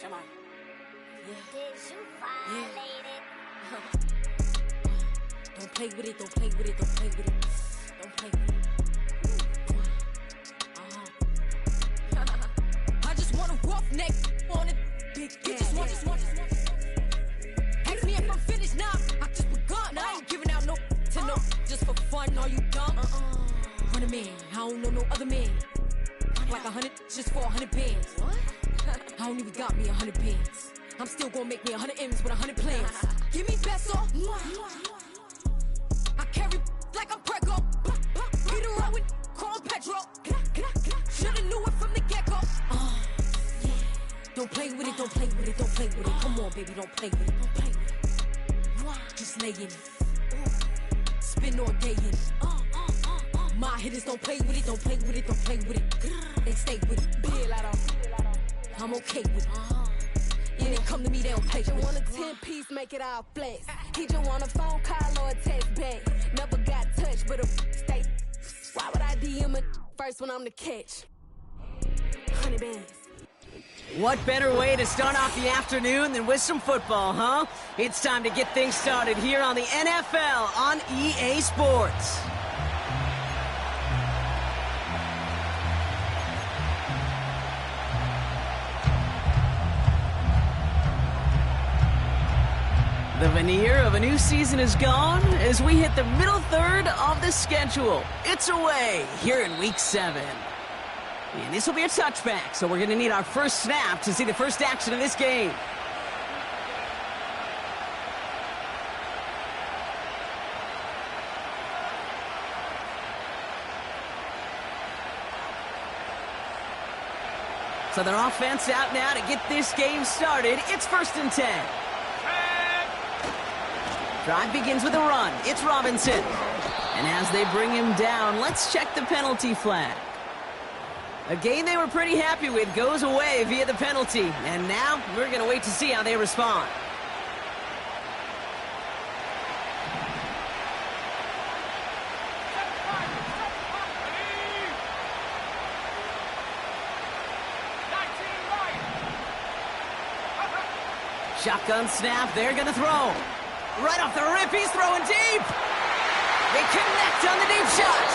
Come on. Did you violate it? Don't play with it, don't play with it, don't play with it. Don't play with it. I just want a rough neck on it. Big just want. Ask me if I'm finished now. I just begun. I ain't giving out no to no. Just for fun, are you dumb? 100 man, I don't know no other man. Like 100 just for 100 bands. What? I don't even got me 100 bands. I'm still gonna make me 100 M's with 100 plans. Give me peso. I carry like I'm Prego. Beat around with Chrome Petro. Shoulda knew it from the get-go. Yeah. Don't play with it, don't play with it, don't play with it. Come on, baby, don't play with it, don't play with it. Just lay in it. Spin all day in it. My hitters don't play with it, don't play with it, don't play with it. They stay with it. I'm okay with it. Yeah, they come to me, they don't play with it. He just want a 10-piece, make it all flex. He just want a phone call or a text back. Never got touched, but a stay. Why would I DM it first when I'm the catch? 100 bands. What better way to start off the afternoon than with some football, huh? It's time to get things started here on the NFL on EA Sports. The veneer of a new season is gone as we hit the middle third of the schedule. It's away here in Week 7. And this will be a touchback, so we're going to need our first snap to see the first action of this game. So their offense out now to get this game started. It's 1st and 10. Drive begins with a run. It's Robinson. And as they bring him down, let's check the penalty flag. A game they were pretty happy with goes away via the penalty. And now we're going to wait to see how they respond. Shotgun snap, they're going to throw. Right off the rip, he's throwing deep. They connect on the deep shot.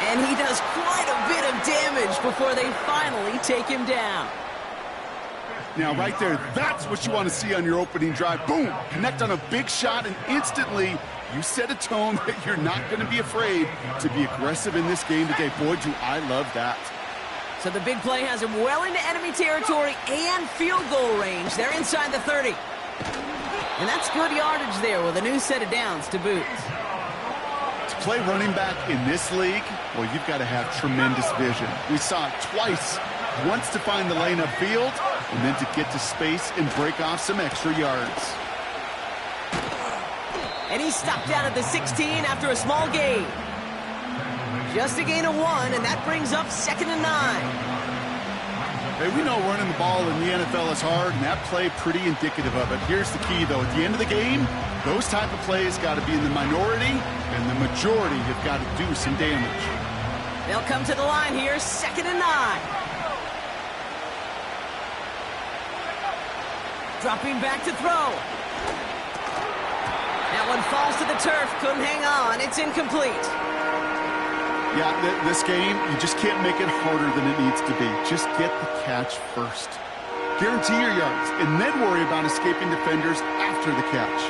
And he does quite a bit of damage before they finally take him down. Now, right there, that's what you want to see on your opening drive. Boom! Connect on a big shot, and instantly you set a tone that you're not going to be afraid to be aggressive in this game today. Boy, do I love that. So the big play has him well into enemy territory and field goal range. They're inside the 30. And that's good yardage there with a new set of downs to boot. To play running back in this league, well, you've got to have tremendous vision. We saw it twice. Once to find the lane upfield, and then to get to space and break off some extra yards. And he's stopped down at the 16 after a small gain. Just a gain of 1, and that brings up 2nd and 9. Hey, we know running the ball in the NFL is hard, and that play pretty indicative of it. Here's the key, though. At the end of the game, those type of plays got to be in the minority, and the majority have got to do some damage. They'll come to the line here, 2nd and 9. Dropping back to throw. That one falls to the turf, couldn't hang on. It's incomplete. Yeah, this game, you just can't make it harder than it needs to be. Just get the catch first. Guarantee your yards, and then worry about escaping defenders after the catch.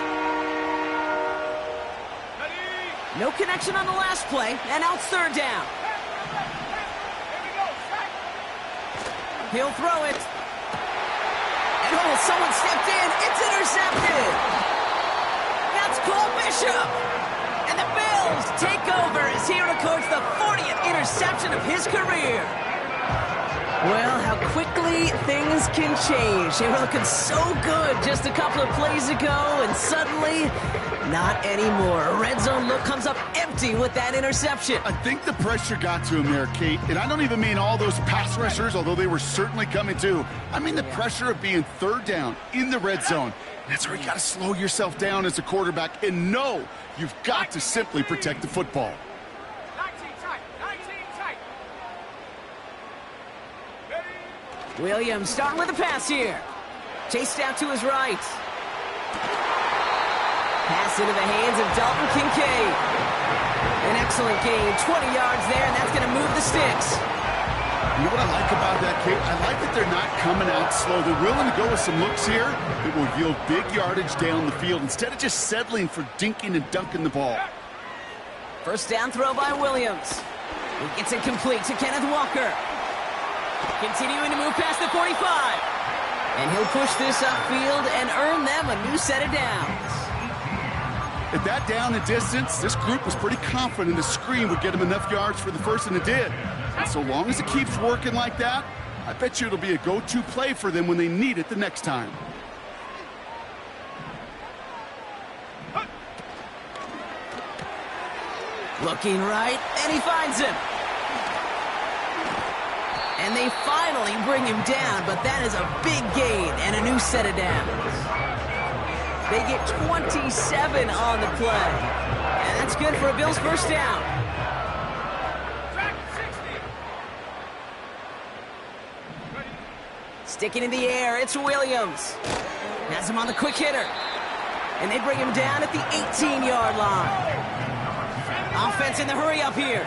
No connection on the last play, and now it's 3rd down. He'll throw it. And oh, someone stepped in. It's intercepted. That's Cole Bishop. And the Bills take over as he records the 40th interception of his career. Well, how quickly things can change. They were looking so good just a couple of plays ago, and suddenly, not anymore. A red zone look comes up empty with that interception. I think the pressure got to him there, Kate. And I don't even mean all those pass rushers, although they were certainly coming too. I mean the pressure of being 3rd down in the red zone. That's where you got to slow yourself down as a quarterback and know you've got to simply protect the football. 19 tight. Williams starting with the pass here. Chased out to his right. Pass into the hands of Dalton Kincaid. An excellent gain, 20 yards there, and that's going to move the sticks. You know what I like about that, Kate? I like that they're not coming out slow. They're willing to go with some looks here. It will yield big yardage down the field instead of just settling for dinking and dunking the ball. First down throw by Williams. He gets it complete to Kenneth Walker. Continuing to move past the 45. And he'll push this upfield and earn them a new set of downs. At that down and distance, this group was pretty confident the screen would get him enough yards for the first, and it did. And so long as it keeps working like that, I bet you it'll be a go-to play for them when they need it the next time. Looking right, and he finds him. And they finally bring him down, but that is a big gain and a new set of downs. They get 27 on the play. And that's good for a Bills first down. Sticking in the air, it's Williams. Has him on the quick hitter. And they bring him down at the 18-yard line. Offense in the hurry up here.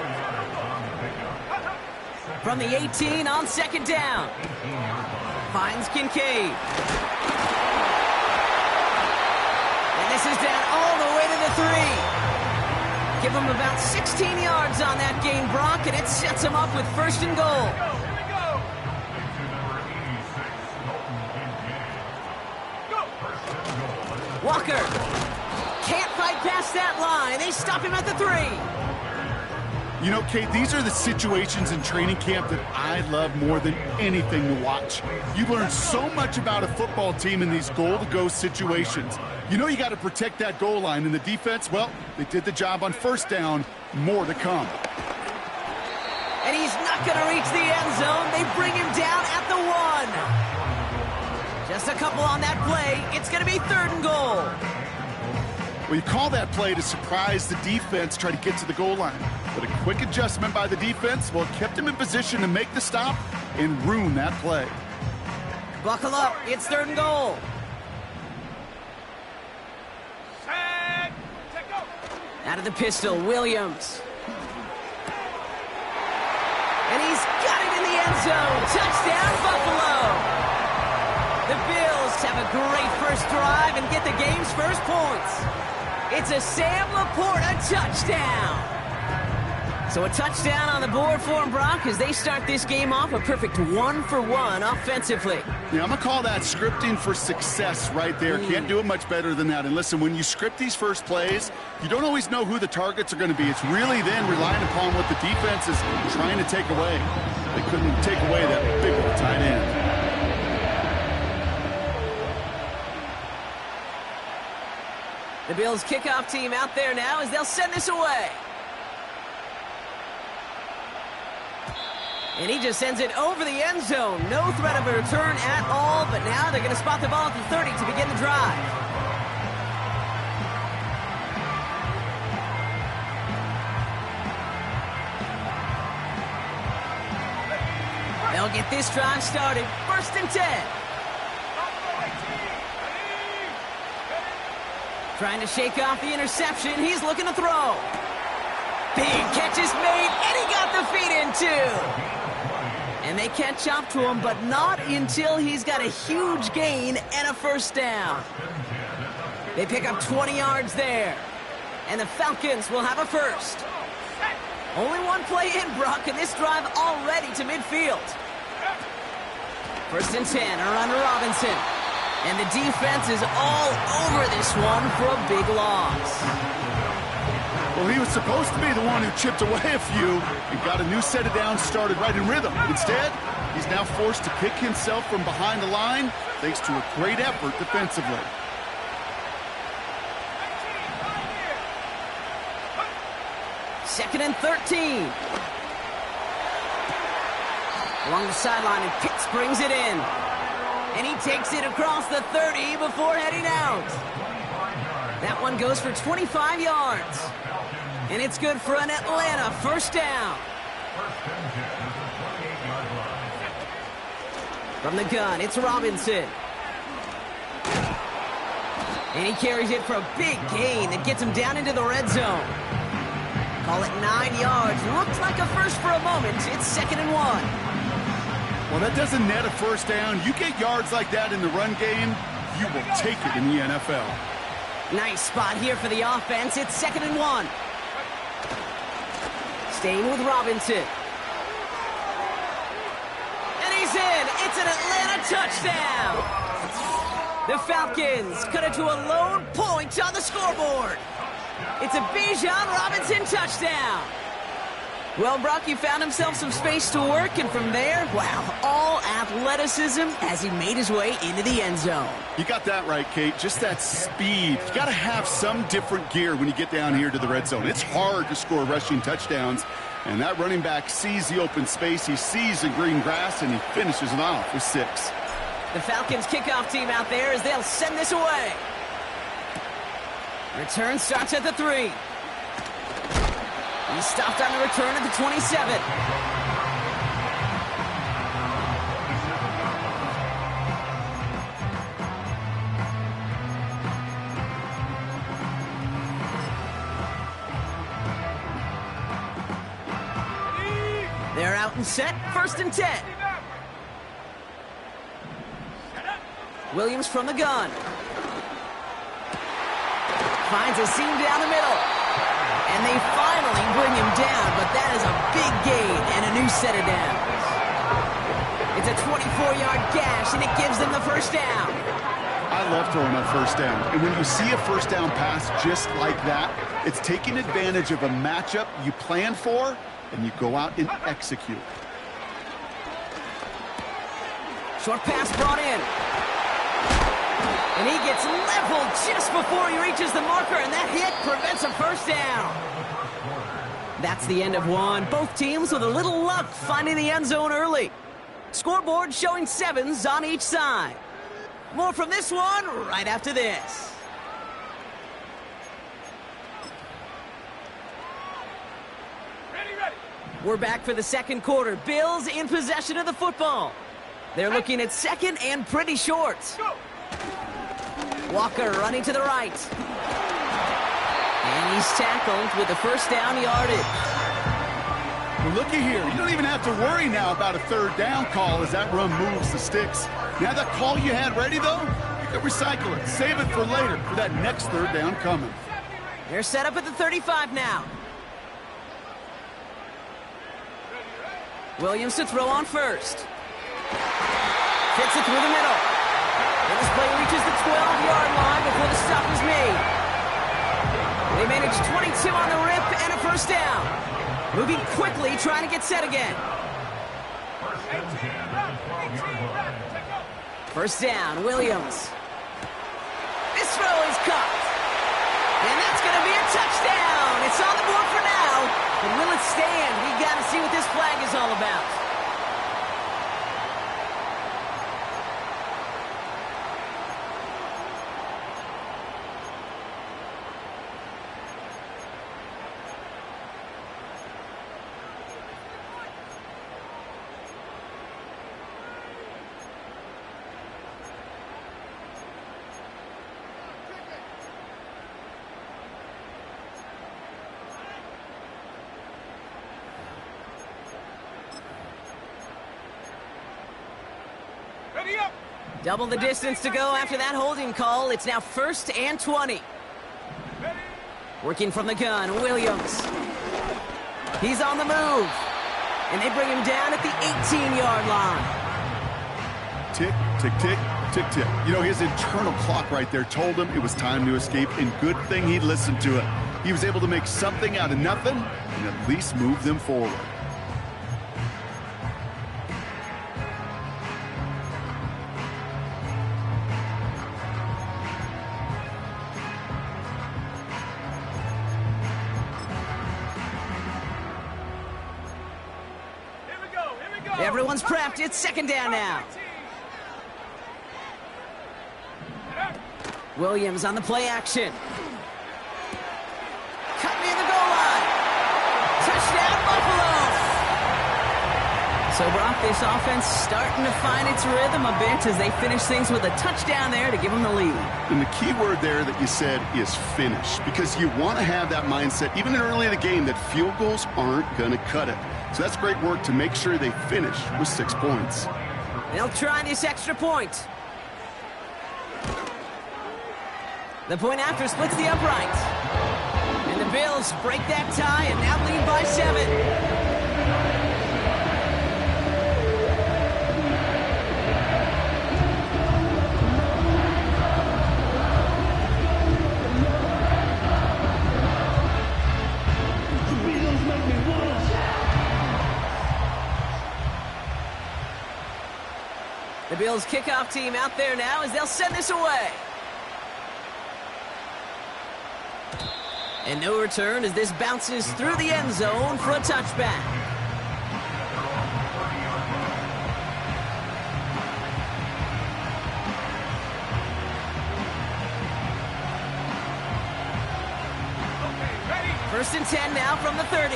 From the 18 on second down. Finds Kincaid. And this is down all the way to the 3. Give him about 16 yards on that gain, Brock, and it sets him up with first and goal. Walker can't fight past that line. They stop him at the 3. You know, Kate, these are the situations in training camp that I love more than anything to watch. You learn so much about a football team in these goal-to-go situations. You know you got to protect that goal line, and the defense, well, they did the job on first down. More to come. And he's not going to reach the end zone. They bring him down at the 1. Just a couple on that play. It's going to be third and goal. Well, you call that play to surprise the defense, try to get to the goal line. But a quick adjustment by the defense, well, it kept him in position to make the stop and ruin that play. Buckle up. It's third and goal. Set, go. Out of the pistol, Williams. And he's got it in the end zone. Touchdown, Buffalo. The Bills have a great first drive and get the game's first points. It's a Sam Laporta touchdown. So a touchdown on the board for him, Brock, as they start this game off a perfect 1-for-1 offensively. Yeah, I'm going to call that scripting for success right there. Can't do it much better than that. And listen, when you script these first plays, you don't always know who the targets are going to be. It's really then relying upon what the defense is trying to take away. They couldn't take away that big old tight end. The Bills kickoff team out there now as they'll send this away. And he just sends it over the end zone. No threat of a return at all, but now they're going to spot the ball at the 30 to begin the drive. They'll get this drive started. First and 10. Trying to shake off the interception. He's looking to throw. Big catch is made, and he got the feet in too. And they catch up to him, but not until he's got a huge gain and a first down. They pick up 20 yards there. And the Falcons will have a first. Only one play in, Brock, and this drive already to midfield. First and 10, around Robinson. And the defense is all over this one for a big loss. Well, he was supposed to be the one who chipped away a few and got a new set of downs started right in rhythm. Instead, he's now forced to pick himself from behind the line thanks to a great effort defensively. Second and 13. Along the sideline, and Pitts brings it in. And he takes it across the 30 before heading out. That one goes for 25 yards. And it's good for an Atlanta first down. From the gun, it's Robinson. And he carries it for a big gain that gets him down into the red zone. Call it 9 yards. Looked like a first for a moment. It's 2nd and 1. Well, that doesn't net a first down. You get yards like that in the run game, you will take it in the NFL. Nice spot here for the offense. It's 2nd and 1. Staying with Robinson. And he's in. It's an Atlanta touchdown. The Falcons cut it to a lone point on the scoreboard. It's a Bijan Robinson touchdown. Well, Brock, he found himself some space to work, and from there, wow, all athleticism as he made his way into the end zone. You got that right, Kate. Just that speed. You got to have some different gear when you get down here to the red zone. It's hard to score rushing touchdowns, and that running back sees the open space, he sees the green grass, and he finishes it off with 6. The Falcons kickoff team out there as they'll send this away. Return starts at the 3. He stopped on the return at the 27. They're out and set, 1st and 10. Williams from the gun. Finds a seam down the middle. And they finally bring him down, but that is a big gain and a new set of downs. It's a 24-yard gash, and it gives them the first down. I love throwing up first down. And when you see a first down pass just like that, it's taking advantage of a matchup you plan for, and you go out and execute. Short pass brought in. And he gets leveled just before he reaches the marker, and that hit prevents a first down. That's the end of one. Both teams with a little luck finding the end zone early. Scoreboard showing 7s on each side. More from this one right after this. Ready. We're back for the second quarter. Bills in possession of the football. They're looking at 2nd and pretty short. Go. Walker running to the right. And he's tackled with the first down yardage. Well, looky here. You don't even have to worry now about a 3rd down call as that run moves the sticks. Now that call you had ready, though, you can recycle it. Save it for later for that next 3rd down coming. They're set up at the 35 now. Williams to throw on first. Fits it through the middle. And this play reaches the 12-yard line before the stop is made. They manage 22 on the rip and a first down. Moving quickly, trying to get set again. First down, Williams. This throw is caught. And that's going to be a touchdown. It's on the board for now. But will it stand? We got to see what this flag is all about. Ready up. Double the distance to go after that holding call. It's now 1st and 20. Working from the gun, Williams. He's on the move. And they bring him down at the 18-yard line. Tick, tick, tick, tick, tick. You know, his internal clock right there told him it was time to escape, and good thing he listened to it. He was able to make something out of nothing and at least move them forward. Everyone's prepped. It's 2nd down now. Williams on the play action. Cut near the goal line. Touchdown, Buffalo. So, Brock, this offense starting to find its rhythm a bit as they finish things with a touchdown there to give them the lead. And the key word there that you said is finish, because you want to have that mindset, even early in the game, that field goals aren't going to cut it. So that's great work to make sure they finish with 6 points. They'll try this extra point. The point after splits the uprights. And the Bills break that tie and now lead by 7. The Bills kickoff team out there now as they'll send this away. And no return as this bounces through the end zone for a touchback. First and 10 now from the 30.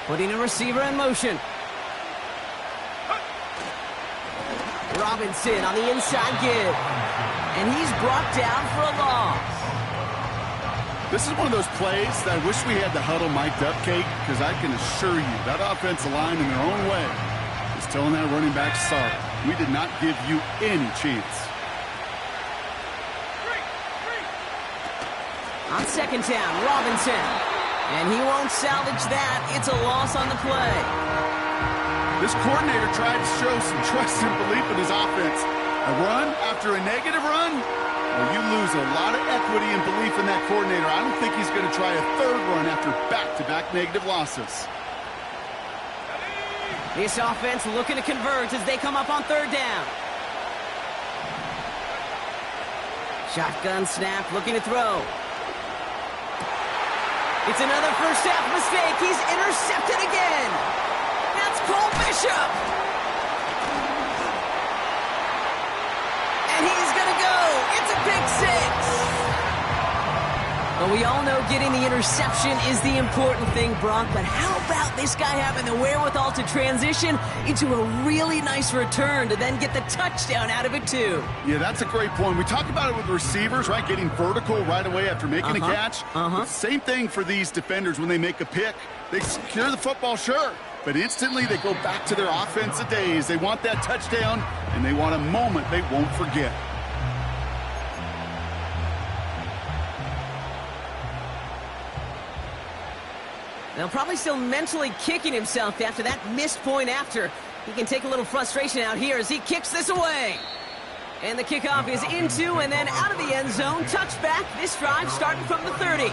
Putting a receiver in motion. Robinson on the inside give. And he's brought down for a loss. This is one of those plays that I wish we had the huddle mic'd up, Kate, because I can assure you that offensive line in their own way is telling that running back, sorry, we did not give you any chance. On second down, Robinson. And he won't salvage that. It's a loss on the play. This coordinator tried to show some trust and belief in his offense. A run after a negative run? Well, you lose a lot of equity and belief in that coordinator. I don't think he's going to try a third run after back-to-back negative losses. This offense looking to convert as they come up on third down. Shotgun snap, looking to throw. It's another first half mistake. He's intercepted again. That's Cole Bishop. And he's going to go. It's a pick six. But we all know getting the interception is the important thing, Brock. But how about this guy having the wherewithal to transition into a really nice return to then get the touchdown out of it, too? Yeah, that's a great point. We talk about it with receivers, right? Getting vertical right away after making a catch. Same thing for these defenders when they make a pick. They secure the football, sure. But instantly they go back to their offensive days. They want that touchdown, and they want a moment they won't forget. Now, probably still mentally kicking himself after that missed point after. He can take a little frustration out here as he kicks this away. And the kickoff is into and then out of the end zone. Touchback, this drive starting from the 30.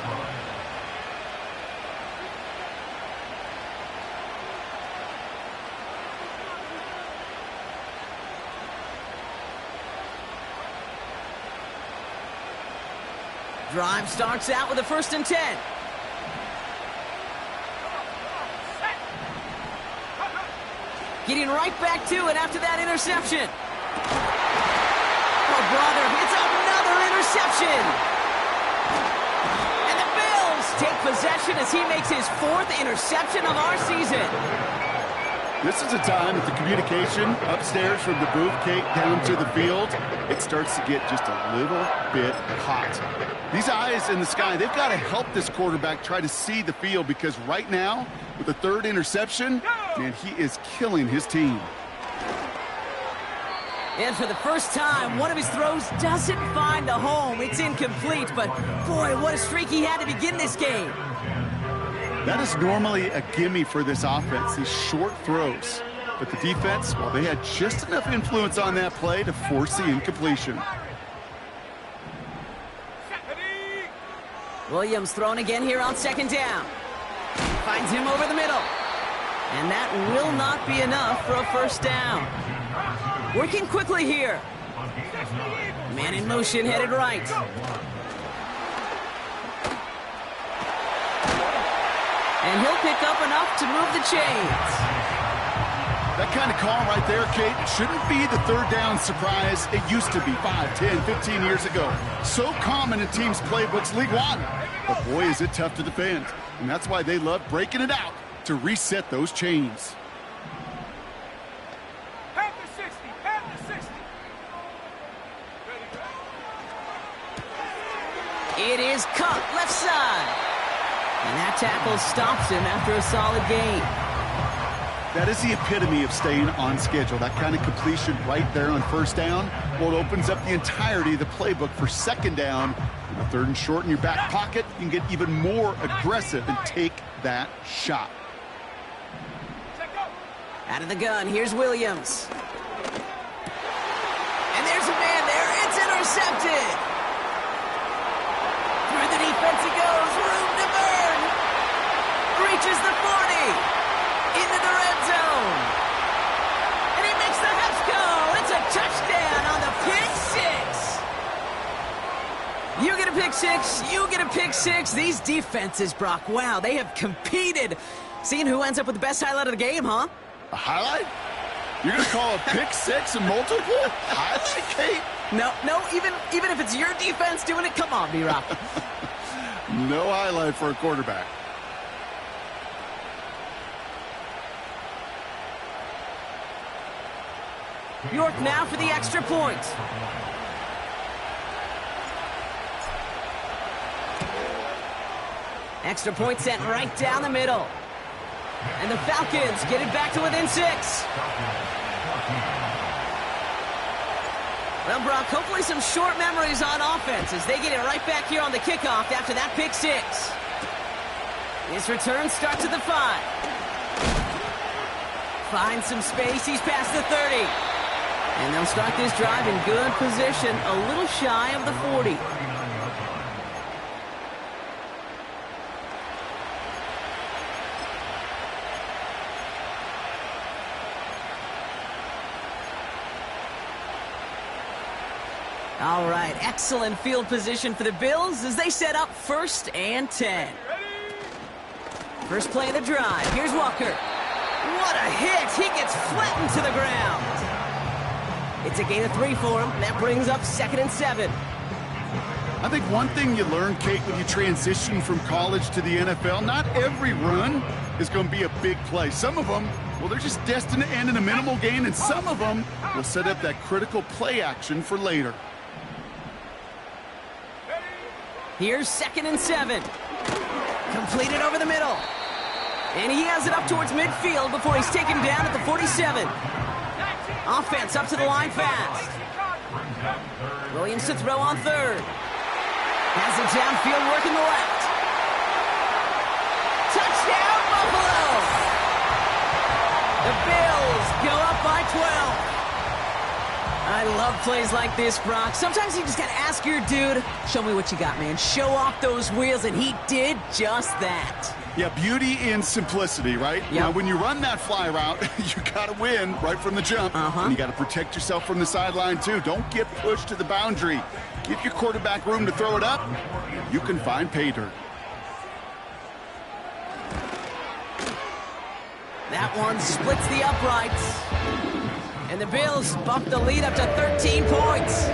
Drive starts out with a 1st and 10. Getting right back to it after that interception. Oh, brother, it's another interception. And the Bills take possession as he makes his 4th interception of our season. This is a time that the communication upstairs from the booth, Kate, down to the field, it starts to get just a little bit hot. These eyes in the sky, they've got to help this quarterback try to see the field, because right now, with the 3rd interception, man, he is killing his team. And for the first time, one of his throws doesn't find a home. It's incomplete, but boy, what a streak he had to begin this game. That is normally a gimme for this offense, these short throws. But the defense, well, they had just enough influence on that play to force the incompletion. Williams thrown again here on 2nd down. Finds him over the middle. And that will not be enough for a 1st down. Working quickly here. Man in motion, headed right. And he'll pick up enough to move the chains. That kind of call right there, Kate, shouldn't be the 3rd down surprise it used to be 5, 10, 15 years ago. So common in teams' playbooks, League One. But boy, is it tough to defend. And that's why they love breaking it out to reset those chains. Half the 60. Half the 60. Ready. It is cut left side. And that tackle stops him after a solid gain. That is the epitome of staying on schedule. That kind of completion right there on first down, well, it opens up the entirety of the playbook for second down. And a third and short in your back pocket, you can get even more aggressive and take that shot. Out of the gun, here's Williams. And there's a man there. It's intercepted. Through the defense he goes. Room to burn. Reaches the 40. Into the red zone. And he makes the Hefs go. It's a touchdown on the pick six. You get a pick six. You get a pick six. These defenses, Brock, wow, they have competed. Seeing who ends up with the best highlight of the game, huh? A highlight? You're going to call a pick six and multiple? Highlight, Kate? No, even if it's your defense doing it, come on, B-Rock. No highlight for a quarterback. York now for the extra point. Extra point sent right down the middle. And the Falcons get it back to within 6. Well, Brock, hopefully some short memories on offense as they get it right back here on the kickoff after that pick six. This return starts at the 5. Finds some space. He's past the 30. And they'll start this drive in good position, a little shy of the 40. All right, excellent field position for the Bills as they set up 1st and 10. First play of the drive. Here's Walker. What a hit! He gets flattened to the ground. It's a gain of 3 for him. That brings up 2nd and 7. I think one thing you learn, Kate, when you transition from college to the NFL, not every run is going to be a big play. Some of them, well, they're just destined to end in a minimal gain, and some of them will set up that critical play action for later. Here's 2nd and 7. Completed over the middle. And he has it up towards midfield before he's taken down at the 47. Offense up to the line fast. Williams to throw on 3rd. Has it downfield working the left. Touchdown, Buffalo! The Bills go up by 12. I love plays like this, Brock. Sometimes you just got to ask your dude, show me what you got, man. Show off those wheels, and he did just that. Yeah, beauty in simplicity, right? Yep. Now, when you run that fly route, you got to win right from the jump. And you got to protect yourself from the sideline, too. Don't get pushed to the boundary. Give your quarterback room to throw it up. You can find pay dirt. That one splits the uprights. And the Bills bump the lead up to 13 points.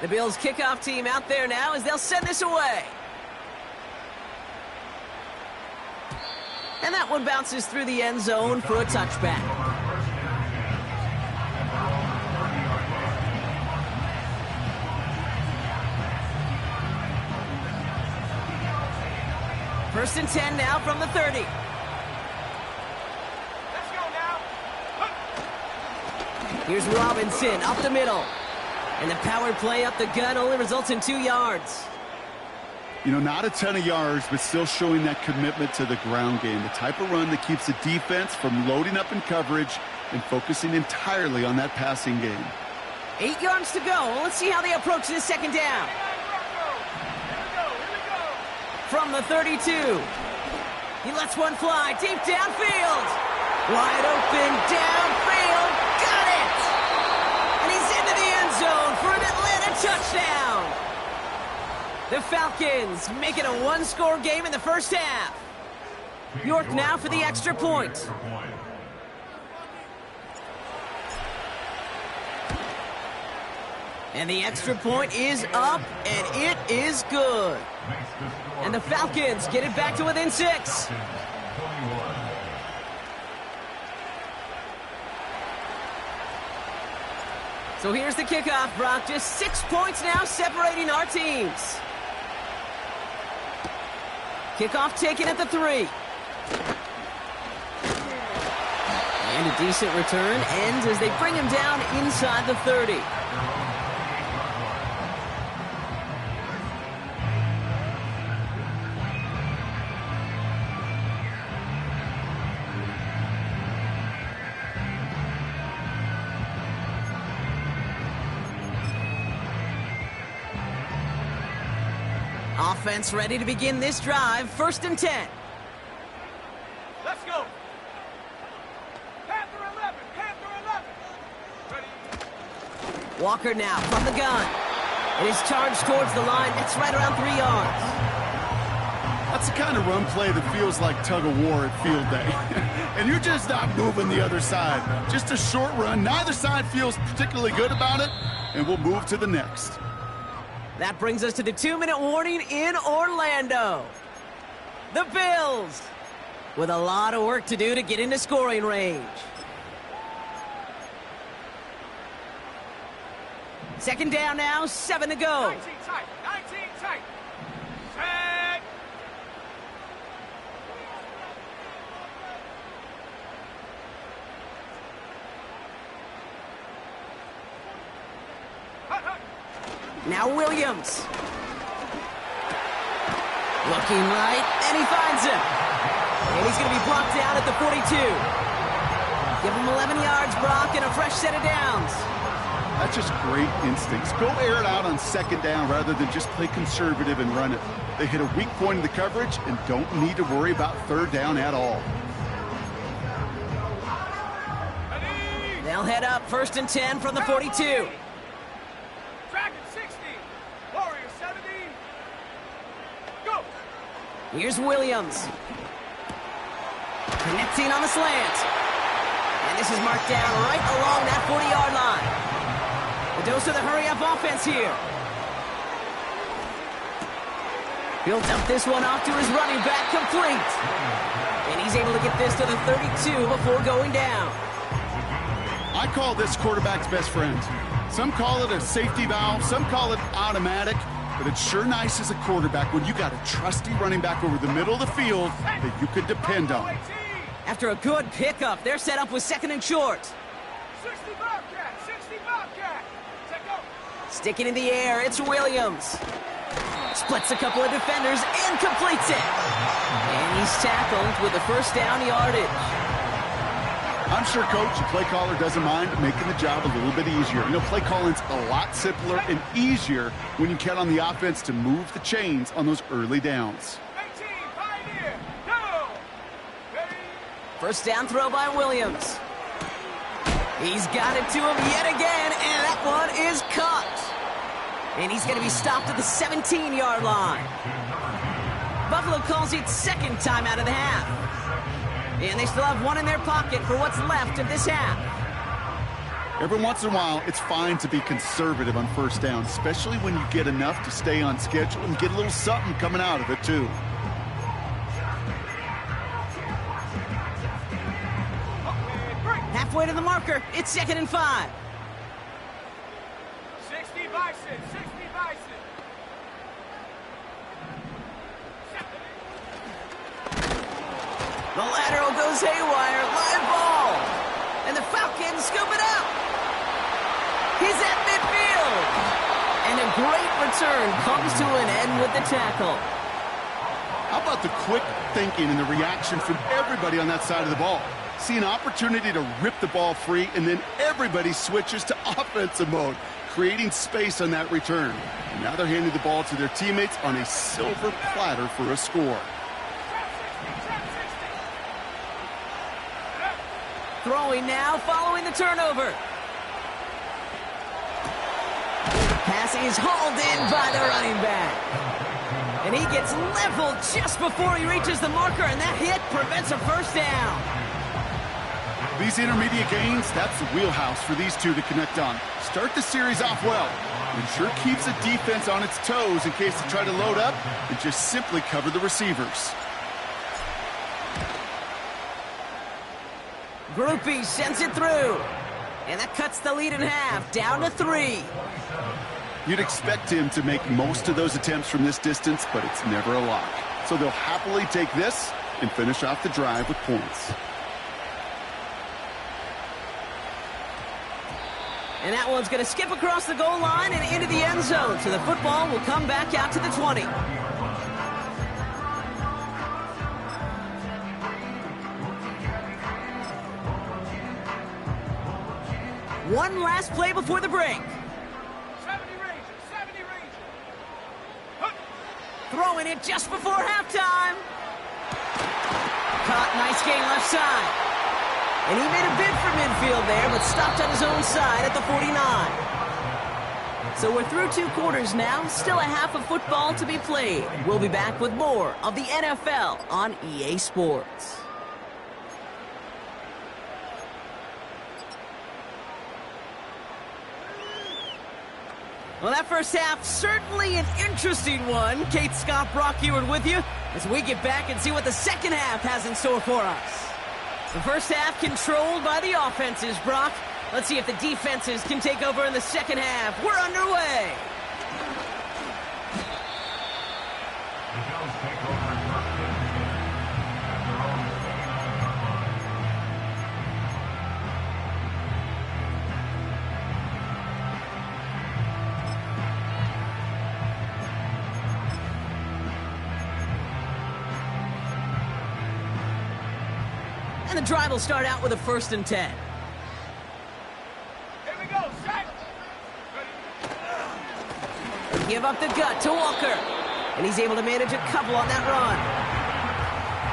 The Bills kickoff team out there now as they'll send this away. And that one bounces through the end zone for a touchback. First and 10 now from the 30. Let's go now. Here's Robinson up the middle. And the power play up the gut only results in 2 yards. You know, not a ton of yards, but still showing that commitment to the ground game. The type of run that keeps the defense from loading up in coverage and focusing entirely on that passing game. 8 yards to go. Let's see how they approach this second down. From the 32. He lets one fly deep downfield. Wide open downfield. Got it! And he's into the end zone for an Atlanta touchdown. The Falcons make it a 1-score game in the first half. York now for the extra point. And the extra point is up, and it is good. And the Falcons get it back to within 6. So here's the kickoff, Brock. Just 6 points now separating our teams. Kickoff taken at the 3. And a decent return ends as they bring him down inside the 30. Offense ready to begin this drive. 1st and 10. Let's go. Panther 11. Panther 11. Ready. Walker now from the gun. It is charged towards the line. It's right around 3 yards. That's the kind of run play that feels like tug of war at field day. And you're just not moving the other side. Just a short run. Neither side feels particularly good about it. And we'll move to the next. That brings us to the 2-minute warning in Orlando. The Bills with a lot of work to do to get into scoring range. 2nd down now, 7 to go. 19 tight. 19 tight. Set. Hut, hut. Now Williams. Looking right, and he finds him. And he's going to be blocked down at the 42. Give him 11 yards, Brock, and a fresh set of downs. That's just great instincts. Go air it out on 2nd down rather than just play conservative and run it. They hit a weak point in the coverage and don't need to worry about 3rd down at all. They'll head up 1st and 10 from the 42. Dragon 60. Warrior 70. Go. Here's Williams. Connecting on the slant. And this is marked down right along that 40-yard line. The dose of the hurry-up offense here. He'll dump this one off to his running back, complete. And he's able to get this to the 32 before going down. I call this quarterback's best friend. Some call it a safety valve, some call it automatic, but it's sure nice as a quarterback when you got a trusty running back over the middle of the field that you could depend on. After a good pickup, they're set up with 2nd and short. 60 Bobcat. 60 Bobcat. Set go. Sticking in the air, it's Williams. Splits a couple of defenders and completes it. And he's tackled with the 1st down yardage. I'm sure Coach, the play caller, doesn't mind making the job a little bit easier. You know, play calling's a lot simpler and easier when you count on the offense to move the chains on those early downs. 18, Pioneer. Go. Ready. 1st down throw by Williams. He's got it to him yet again, and that one is caught. And he's going to be stopped at the 17-yard line. Buffalo calls it 2nd time out of the half. And they still have one in their pocket for what's left of this half. Every once in a while, it's fine to be conservative on 1st down, especially when you get enough to stay on schedule and get a little something coming out of it, too. Halfway to the marker, it's 2nd and 5. 60 Bison. 60 Bison. The lateral goes haywire, live ball. And the Falcons scoop it up. He's at midfield. And a great return comes to an end with the tackle. How about the quick thinking and the reaction from everybody on that side of the ball? See an opportunity to rip the ball free, and then everybody switches to offensive mode, creating space on that return. And now they're handing the ball to their teammates on a silver platter for a score. Throwing now, following the turnover. Pass is hauled in by the running back. And he gets leveled just before he reaches the marker, and that hit prevents a 1st down. These intermediate gains, that's the wheelhouse for these two to connect on. Start the series off well. It sure keeps the defense on its toes in case they try to load up and just simply cover the receivers. Groupie sends it through. And that cuts the lead in half, down to 3. You'd expect him to make most of those attempts from this distance, but it's never a lock. So they'll happily take this and finish off the drive with points. And that one's going to skip across the goal line and into the end zone. So the football will come back out to the 20. One last play before the break. 70 Rangers, 70 Rangers. Throwing it just before halftime. Caught, nice gain left side. And he made a bid for midfield there, but stopped on his own side at the 49. So we're through 2 quarters now, still a half of football to be played. We'll be back with more of the NFL on EA Sports. Well, that first half, certainly an interesting one. Kate, Scott, Brock Ewart with you as we get back and see what the second half has in store for us. The first half controlled by the offenses, Brock. Let's see if the defenses can take over in the second half. We're underway. And the drive will start out with a 1st and 10. Here we go, set. Give up the gut to Walker. And he's able to manage a couple on that run.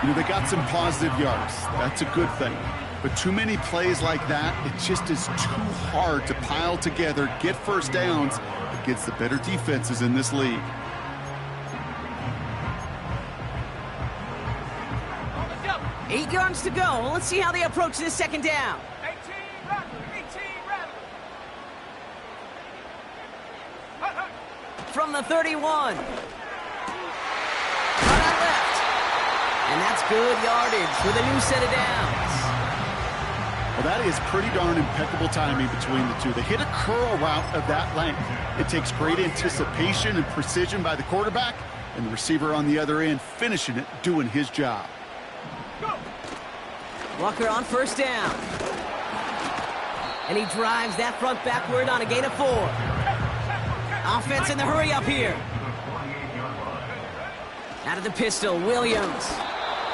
You know, they got some positive yards. That's a good thing. But too many plays like that, it just is too hard to pile together, get first downs against the better defenses in this league. On the double. 8 yards to go. Let's see how they approach this second down. 18 Rattler, 18 Rattler. Hut, hut. From the 31. Cut out left. And that's good yardage with a new set of downs. Well, that is pretty darn impeccable timing between the two. They hit a curl route of that length. It takes great anticipation and precision by the quarterback, and the receiver on the other end finishing it, doing his job. Go. Walker on 1st down. And he drives that front backward on a gain of 4. Offense in the hurry up here. Out of the pistol, Williams.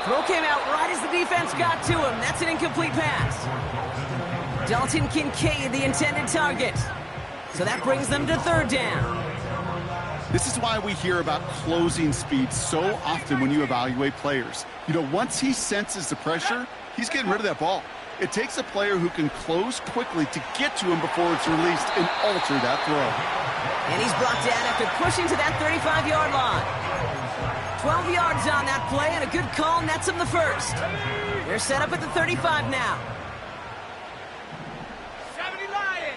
Throw came out right as the defense got to him. That's an incomplete pass. Dalton Kincaid, the intended target. So that brings them to 3rd down. This is why we hear about closing speed so often when you evaluate players. You know, once he senses the pressure, he's getting rid of that ball. It takes a player who can close quickly to get to him before it's released and alter that throw. And he's brought down after pushing to that 35-yard line. 12 yards on that play, and a good call nets him the 1st. They're set up at the 35 now. 70 Lions.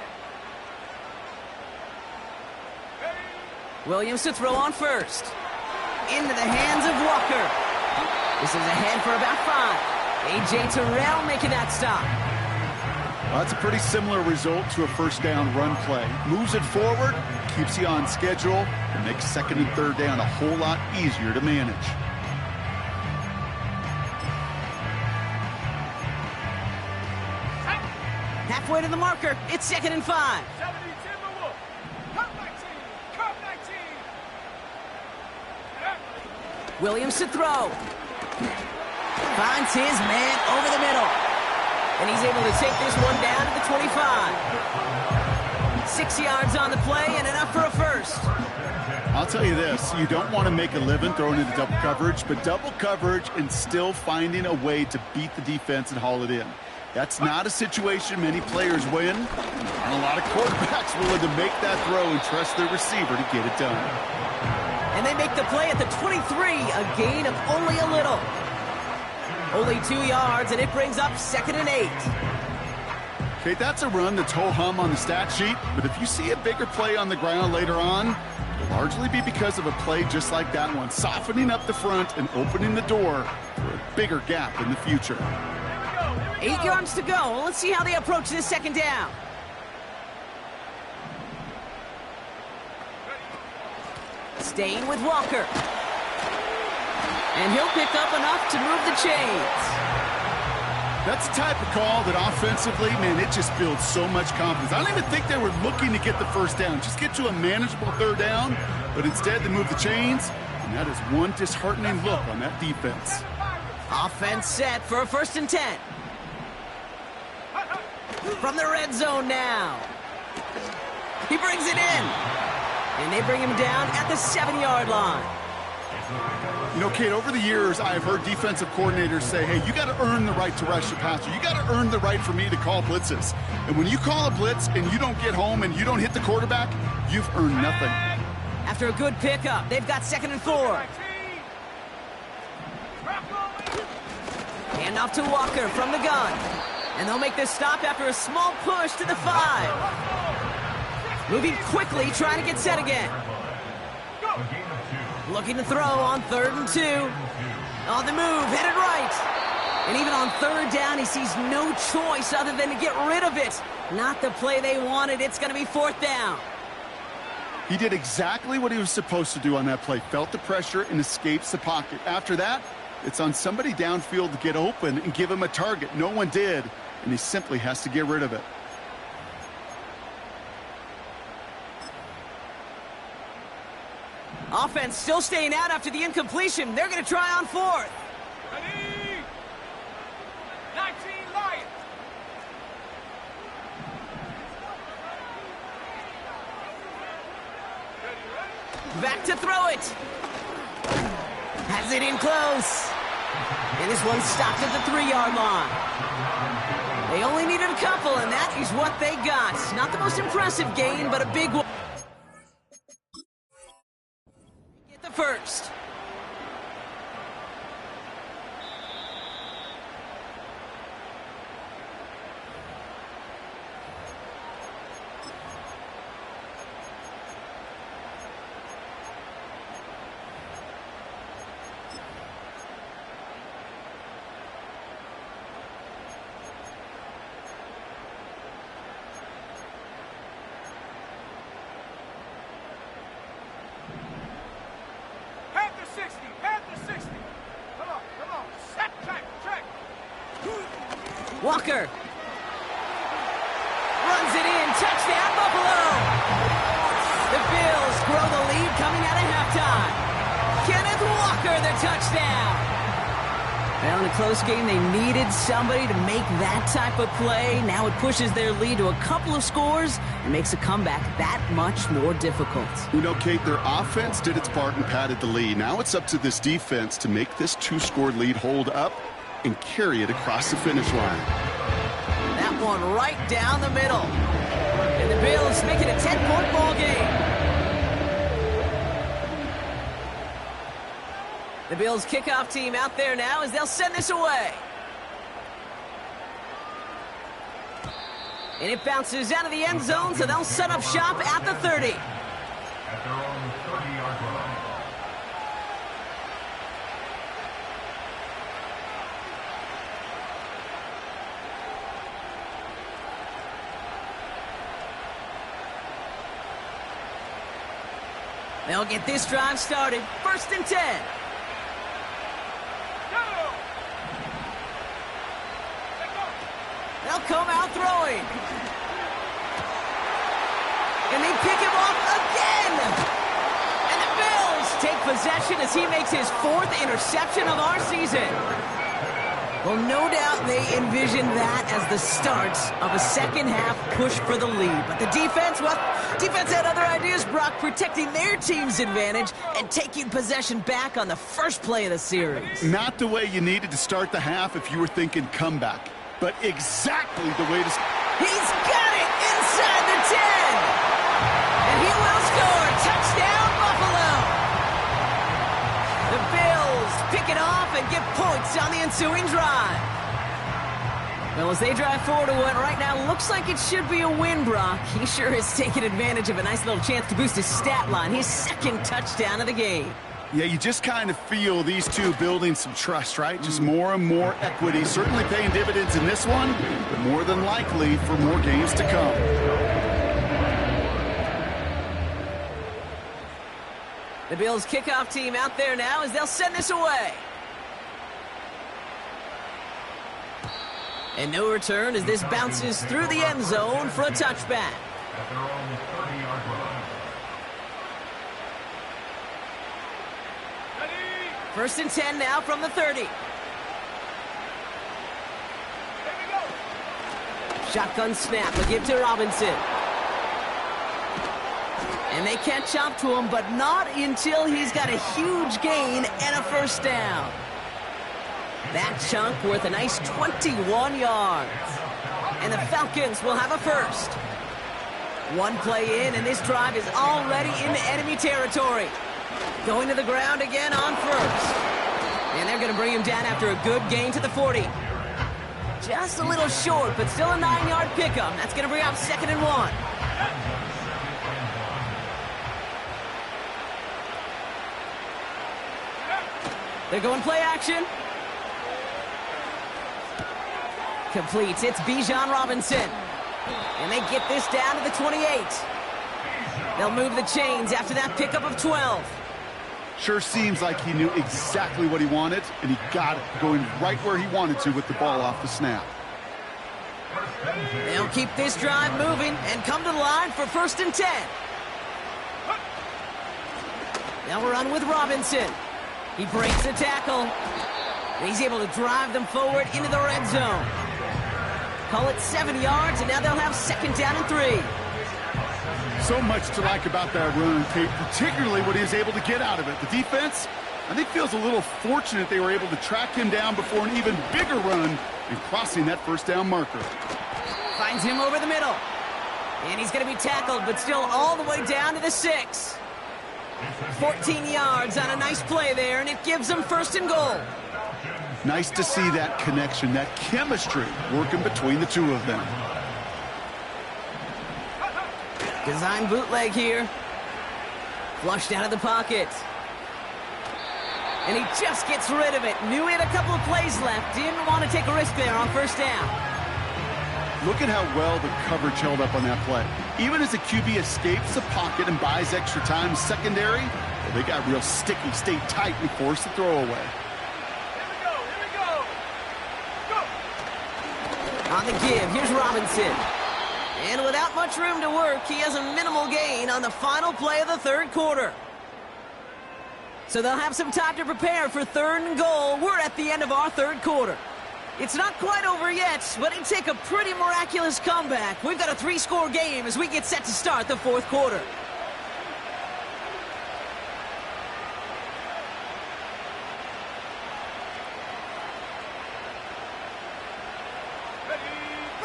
Williams to throw on 1st. Into the hands of Walker. This is ahead for about 5. A.J. Terrell making that stop. Well, that's a pretty similar result to a 1st down run play. Moves it forward, keeps you on schedule, and makes 2nd and 3rd down a whole lot easier to manage. Halfway to the marker, it's 2nd and 5. 70 Timberwolves. Cut 19. Cut 19. Williams to throw. Finds his man over the middle. And he's able to take this one down to the 25. 6 yards on the play and enough for a 1st. I'll tell you this, you don't want to make a living throwing into double coverage, but double coverage and still finding a way to beat the defense and haul it in. That's not a situation many players win. Not a lot of quarterbacks willing to make that throw and trust their receiver to get it done. And they make the play at the 23, a gain of only a little. Only 2 yards, and it brings up 2nd and 8. Okay, that's a run that's ho-hum on the stat sheet, but if you see a bigger play on the ground later on, it'll largely be because of a play just like that one, softening up the front and opening the door for a bigger gap in the future. 8 yards to go. Let's see how they approach this second down. Staying with Walker. And he'll pick up enough to move the chains. That's the type of call that offensively, man, it just builds so much confidence. I don't even think they were looking to get the first down, just get to a manageable third down, but instead they move the chains, and that is one disheartening look on that defense. Offense set for a 1st and 10. From the red zone now. He brings it in. And they bring him down at the 7-yard line. You know, Kate, over the years, I've heard defensive coordinators say, hey, you got to earn the right to rush the passer. You got to earn the right for me to call blitzes. And when you call a blitz and you don't get home and you don't hit the quarterback, you've earned nothing. After a good pickup, they've got 2nd and 4. Hand off to Walker from the gun. And they'll make this stop after a small push to the 5. Moving quickly, trying to get set again. Looking to throw on 3rd and 2. On the move, headed right. And even on 3rd down, he sees no choice other than to get rid of it. Not the play they wanted. It's going to be 4th down. He did exactly what he was supposed to do on that play. Felt the pressure and escapes the pocket. After that, it's on somebody downfield to get open and give him a target. No one did, and he simply has to get rid of it. Offense still staying out after the incompletion. They're going to try on 4th. Ready? 19 Lions. Back to throw it. Has it in close. And this one stopped at the 3-yard line. They only needed a couple, and that is what they got. Not the most impressive gain, but a big one. Get the first. Walker runs it in. Touchdown, Buffalo. The Bills grow the lead coming out of halftime. Kenneth Walker, the touchdown. Well, in a close game, they needed somebody to make that type of play. Now it pushes their lead to a couple of scores and makes a comeback that much more difficult. You know, Kate, their offense did its part and padded the lead. Now it's up to this defense to make this 2-score lead hold up and carry it across the finish line. That one right down the middle. And the Bills make it a 10-point ball game. The Bills kickoff team out there now as they'll send this away. And it bounces out of the end zone, so they'll set up shop at the 30. At their own 30-yard line. They'll get this drive started. 1st and 10. They'll come out throwing. And they pick him off again. And the Bills take possession as he makes his 4th interception of our season. Well, no doubt they envisioned that as the start of a second-half push for the lead. But the defense, well, defense had other ideas, Brock, protecting their team's advantage and taking possession back on the first play of the series. Not the way you needed to start the half if you were thinking comeback, but exactly the way to... He's got it inside the 10. And he will score. Touchdown, Buffalo. The Bills pick it off and get points on the ensuing drive. Well, as they drive forward to what right now looks like it should be a win, Brock, he sure has taken advantage of a nice little chance to boost his stat line. His second touchdown of the game. Yeah, you just kind of feel these two building some trust, right? Just more and more equity. Certainly paying dividends in this one, but more than likely for more games to come. The Bills kickoff team out there now as they'll send this away. And no return as this bounces through the end zone for a touchback. At their own 30-yard line. First and 10 now from the 30. Shotgun snap, a give to Robinson. And they catch up to him, but not until he's got a huge gain and a first down. That chunk worth a nice 21 yards. And the Falcons will have a first. One play in, and this drive is already into enemy territory. Going to the ground again on first. And they're going to bring him down after a good gain to the 40. Just a little short, but still a 9-yard pickup. That's going to bring up 2nd and 1. They're going play action. Completes. It's Bijan Robinson. And they get this down to the 28. They'll move the chains after that pickup of 12. Sure seems like he knew exactly what he wanted, and he got it, going right where he wanted to with the ball off the snap. They'll keep this drive moving and come to the line for 1st and 10. They'll run with Robinson. He breaks the tackle. He's able to drive them forward into the red zone. Call it 7 yards, and now they'll have 2nd down and 3. So much to like about that run, Kate, particularly what he was able to get out of it. The defense, I think, feels a little fortunate they were able to track him down before an even bigger run and crossing that first down marker. Finds him over the middle. And he's going to be tackled, but still all the way down to the 6. 14 yards on a nice play there, and it gives them 1st and goal. Nice to see that connection, that chemistry working between the two of them. Design bootleg here. Flushed out of the pocket. And he just gets rid of it. Knew he had a couple of plays left. Didn't want to take a risk there on 1st down. Look at how well the coverage held up on that play. Even as the QB escapes the pocket and buys extra time secondary, well, they got real sticky, stayed tight, and forced the throwaway. Here we go. Go. On the give, here's Robinson. And without much room to work, he has a minimal gain on the final play of the 3rd quarter. So they'll have some time to prepare for 3rd and goal. We're at the end of our 3rd quarter. It's not quite over yet, but it'd take a pretty miraculous comeback. We've got a 3-score game as we get set to start the 4th quarter.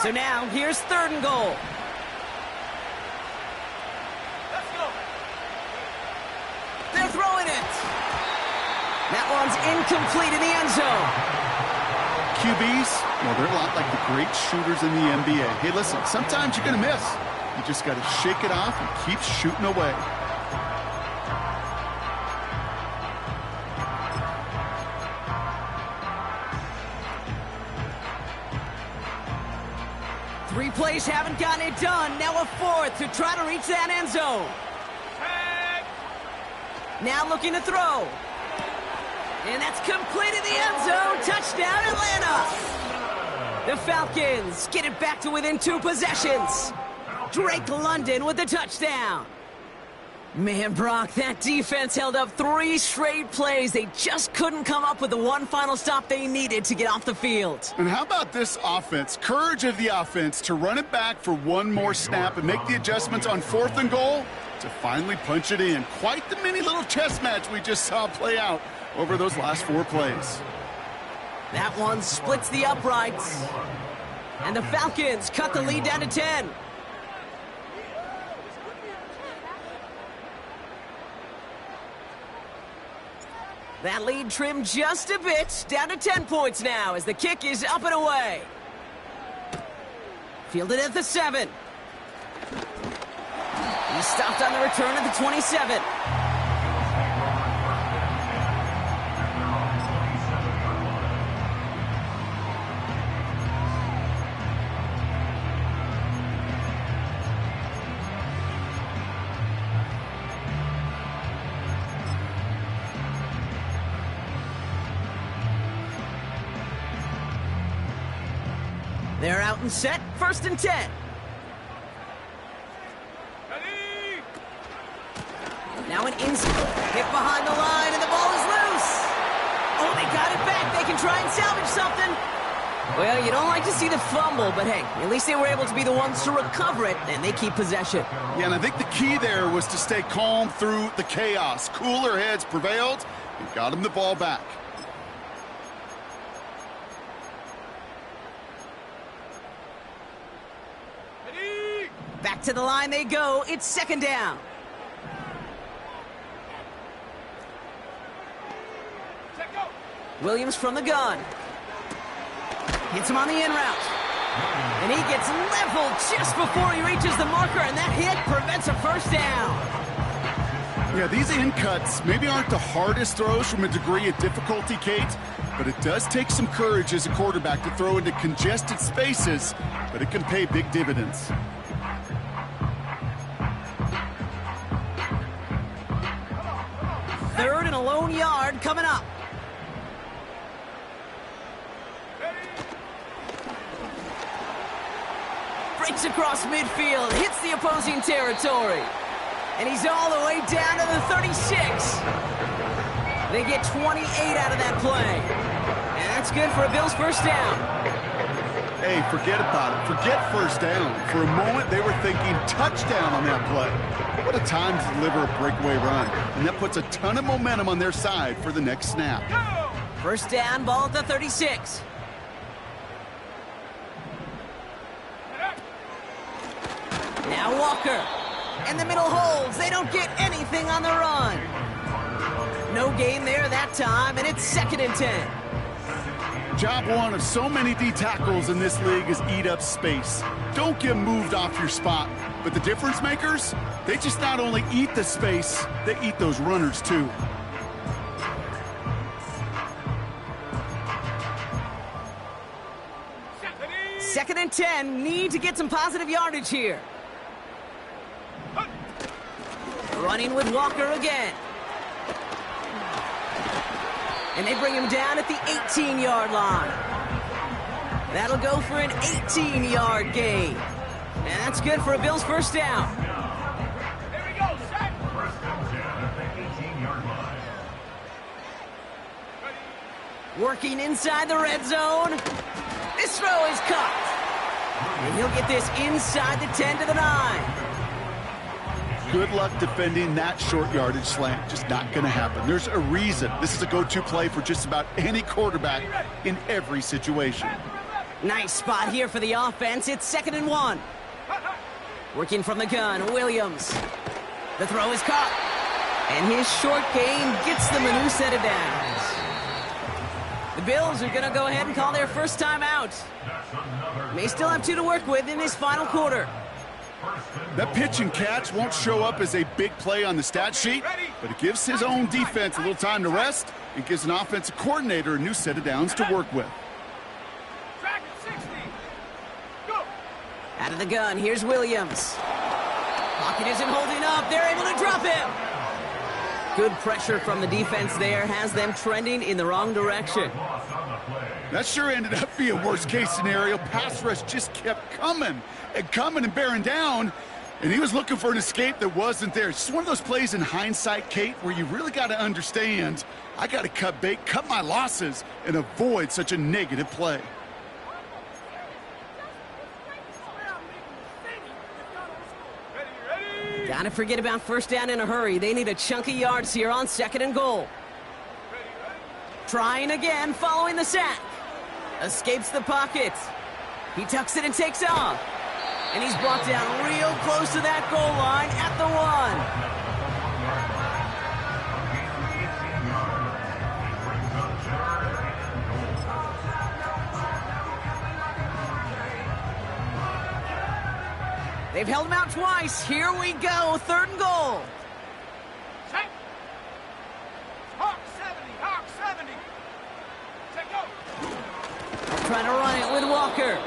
So now, here's 3rd and goal. Let's go. They're throwing it. That one's incomplete in the end zone. QBs, well, they're a lot like the great shooters in the NBA. Hey, listen, sometimes you're going to miss. You just got to shake it off and keep shooting away. Three plays haven't gotten it done. Now a 4th to try to reach that end zone. Tag. Now looking to throw. And that's complete in the end zone. Touchdown, Atlanta. The Falcons get it back to within 2 possessions. Drake London with the touchdown. Man, Brock, that defense held up 3 straight plays. They just couldn't come up with the one final stop they needed to get off the field. And how about this offense? Courage of the offense to run it back for one more snap and make the adjustments on 4th and goal to finally punch it in. Quite the mini little chess match we just saw play out over those last 4 plays. That one splits the uprights. And the Falcons cut the lead down to 10. That lead trimmed just a bit, down to 10 points now as the kick is up and away. Fielded at the 7. He stopped on the return at the 27. They're out and set, 1st and 10. Ready? Now an inside hit behind the line, and the ball is loose. Oh, they got it back. They can try and salvage something. Well, you don't like to see the fumble, but hey, at least they were able to be the ones to recover it, and they keep possession. Yeah, and I think the key there was to stay calm through the chaos. Cooler heads prevailed and got him the ball back. Ready? Back to the line they go. It's 2nd down. Set, go. Williams from the gun. Hits him on the in route. And he gets leveled just before he reaches the marker, and that hit prevents a 1st down. Yeah, these in cuts maybe aren't the hardest throws from a degree of difficulty, Kate, but it does take some courage as a quarterback to throw into congested spaces, but it can pay big dividends. Third and a lone yard coming up. Breaks across midfield, hits the opposing territory. And he's all the way down to the 36. They get 28 out of that play. And that's good for a Bills 1st down. Hey, forget about it. Forget 1st down. For a moment, they were thinking touchdown on that play. What a time to deliver a breakaway run. And that puts a ton of momentum on their side for the next snap. 1st down, ball at the 36. Now Walker. And the middle holds. They don't get anything on the run. No gain there that time, and it's 2nd and 10. Job one of so many D tackles in this league is eat up space. Don't get moved off your spot. But the difference makers, they just not only eat the space, they eat those runners too. Second and 10, need to get some positive yardage here. Running with Walker again. And they bring him down at the 18-yard line. That'll go for an 18-yard gain. And that's good for a Bills 1st down. Here we go, set. 1st down at the 18-yard line. Working inside the red zone. This throw is caught. And he'll get this inside the 10 to the 9. Good luck defending that short yardage slant. Just not going to happen. There's a reason. This is a go-to play for just about any quarterback in every situation. Nice spot here for the offense. It's 2nd and 1. Working from the gun, Williams. The throw is caught. And his short gain gets them a new set of downs. The Bills are going to go ahead and call their 1st time out. May still have 2 to work with in this final quarter. That pitch and catch won't show up as a big play on the stat sheet, but it gives his own defense a little time to rest and gives an offensive coordinator a new set of downs to work with. Track at 60. Go. Out of the gun, here's Williams. Pocket isn't holding up. They're able to drop him. Good pressure from the defense there has them trending in the wrong direction. That sure ended up being worst-case scenario. Pass rush just kept coming and bearing down, and he was looking for an escape that wasn't there. It's just one of those plays in hindsight, Kate, where you really got to understand, I got to cut bait, cut my losses, and avoid such a negative play. Ready. Gotta forget about 1st down in a hurry. They need a chunk of yards here on 2nd and goal. Trying again following the sack. Escapes the pocket. He tucks it and takes off. And he's brought down real close to that goal line at the 1. They've held him out twice. Here we go, 3rd and goal. Set. Hawk 70, Hawk 70. Set, go. Trying to run it with Walker.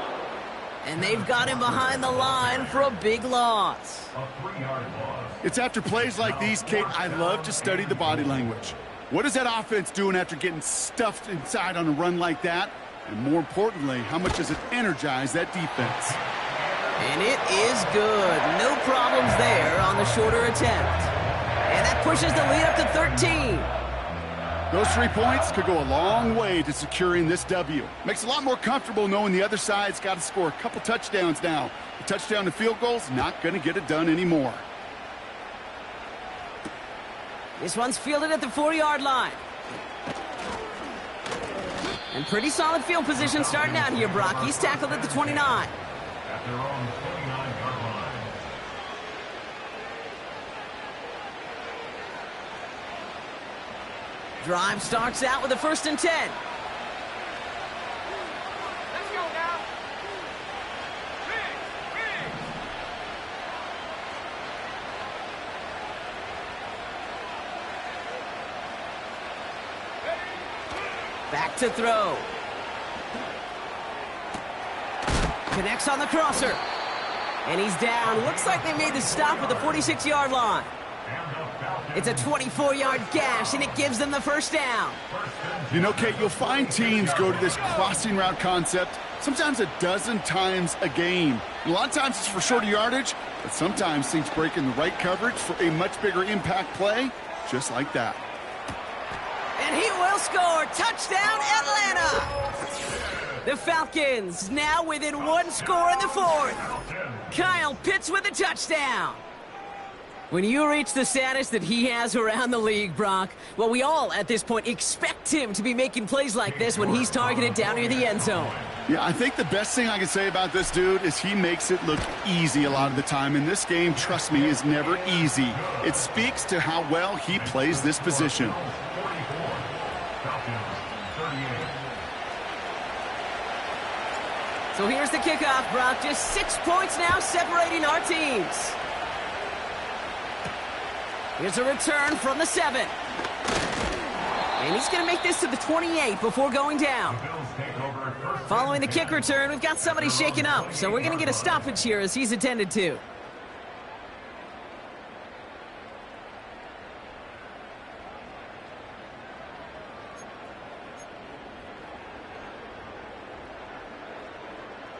And they've got him behind the line for a big loss. A 3-yard loss. It's after plays like these, Kate, I love to study the body language. What is that offense doing after getting stuffed inside on a run like that? And more importantly, how much does it energize that defense? And it is good. No problems there on the shorter attempt. And that pushes the lead up to 13. Those 3 points could go a long way to securing this W. Makes it a lot more comfortable knowing the other side's got to score a couple touchdowns now. A touchdown to field goal's not going to get it done anymore. This one's fielded at the 40-yard line. And pretty solid field position starting out here, Brock. He's tackled at the 29. At their own 29-yard line. Drive starts out with a 1st and 10. Let's go now. Big. Back to throw. Connects on the crosser. And he's down. Looks like they made the stop at the 46-yard line. It's a 24-yard gash, and it gives them the 1st down. You know, Kate, you'll find teams go to this crossing route concept sometimes a dozen times a game. And a lot of times it's for shorter yardage, but sometimes teams break in the right coverage for a much bigger impact play, just like that. And he will score. Touchdown, Atlanta! The Falcons now within 1 score in the 4th. Kyle Pitts with a touchdown. When you reach the status that he has around the league, Brock, well, we all at this point expect him to be making plays like this when he's targeted down near the end zone. Yeah, I think the best thing I can say about this dude is he makes it look easy a lot of the time. And this game, trust me, is never easy. It speaks to how well he plays this position. So here's the kickoff, Brock. Just 6 points now separating our teams. Here's a return from the 7. And he's going to make this to the 28 before going down. Following the kick return, we've got somebody shaken up. So we're going to get a stoppage here as he's attended to.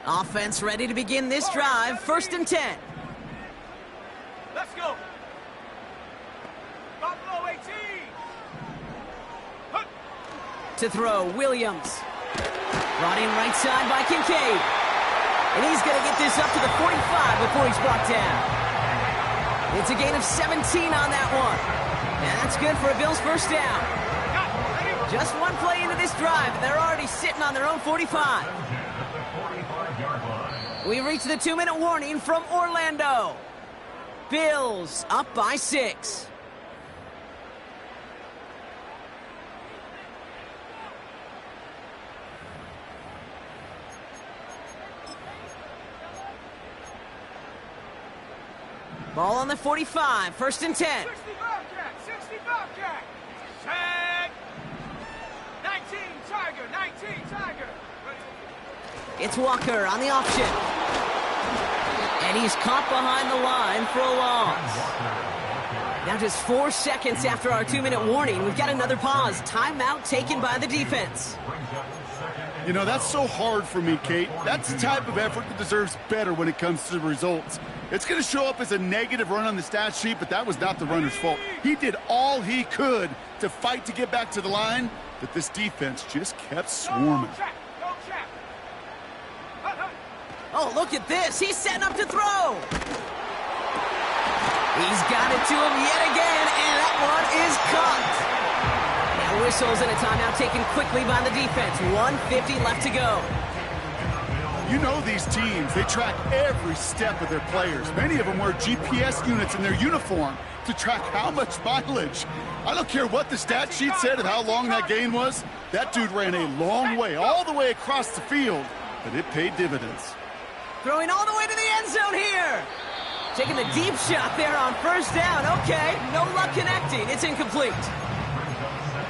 Offense ready to begin this drive. 1st and 10. Let's go. Buffalo 18. Hup. To throw, Williams. Brought in right side by Kincaid. And he's going to get this up to the 45 before he's brought down. It's a gain of 17 on that one. And that's good for a Bills 1st down. Just 1 play into this drive, and they're already sitting on their own 45. We reach the 2-minute warning from Orlando. Bills up by 6. Ball on the 45, 1st and 10. 60 Bobcat, 60 Bobcat. Set. 19 Tiger, 19 Tiger. It's Walker on the option. And he's caught behind the line for a loss. Now just 4 seconds after our 2-minute warning, we've got another pause. Timeout taken by the defense. You know, that's so hard for me, Kate. That's the type of effort that deserves better when it comes to the results. It's going to show up as a negative run on the stat sheet, but that was not the runner's fault. He did all he could to fight to get back to the line, but this defense just kept swarming. Oh, look at this. He's setting up to throw. He's got it to him yet again, and that one is caught. Now whistles and a timeout taken quickly by the defense. 1:50 left to go. You know these teams, they track every step of their players. Many of them wear GPS units in their uniform to track how much mileage. I don't care what the stat sheet said and how long that gain was. That dude ran a long way, all the way across the field, but it paid dividends. Throwing all the way to the end zone here. Taking the deep shot there on first down. Okay, no luck connecting. It's incomplete.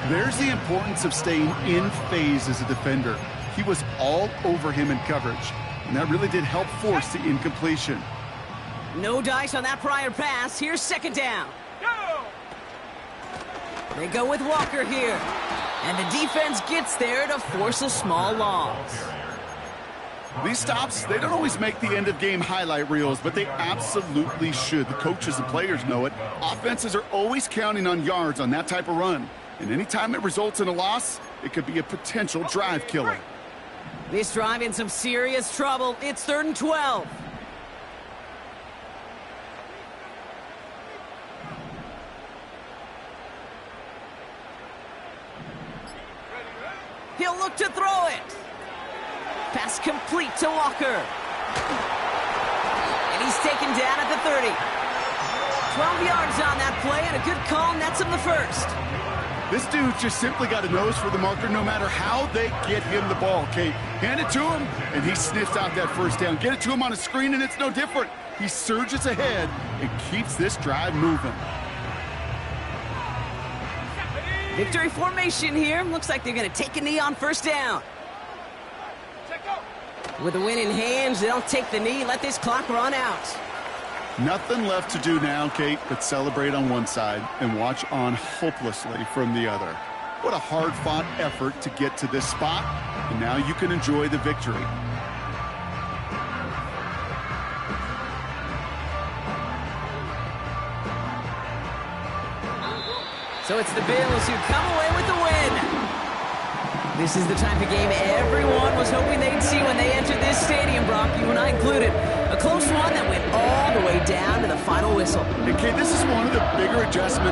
There's the importance of staying in phase as a defender. He was all over him in coverage, and that really did help force the incompletion. No dice on that prior pass. Here's second down. They go with Walker here. And the defense gets there to force a small loss. These stops, they don't always make the end-of-game highlight reels, but they absolutely should. The coaches and players know it. Offenses are always counting on yards on that type of run. And anytime it results in a loss, it could be a potential drive killer. This drive in some serious trouble. It's 3rd and 12. He'll look to throw it. Pass complete to Walker. And he's taken down at the 30. 12 yards on that play, and a good call nets him the first. This dude's just simply got a nose for the marker no matter how they get him the ball, Kate. Hand it to him, and he sniffs out that first down. Get it to him on a screen, and it's no different. He surges ahead and keeps this drive moving. Victory formation here. Looks like they're going to take a knee on first down. With the win in hand, they don't take the knee. Let this clock run out. Nothing left to do now, Kate, but celebrate on one side and watch on hopelessly from the other. What a hard-fought effort to get to this spot, and now you can enjoy the victory. So it's the Bills who come away with the win. This is the type of game everyone was hoping they'd see when they entered this stadium, Brock, you and I included. A close one that went all the way down to the final whistle. And Kate, this is one of the bigger adjustments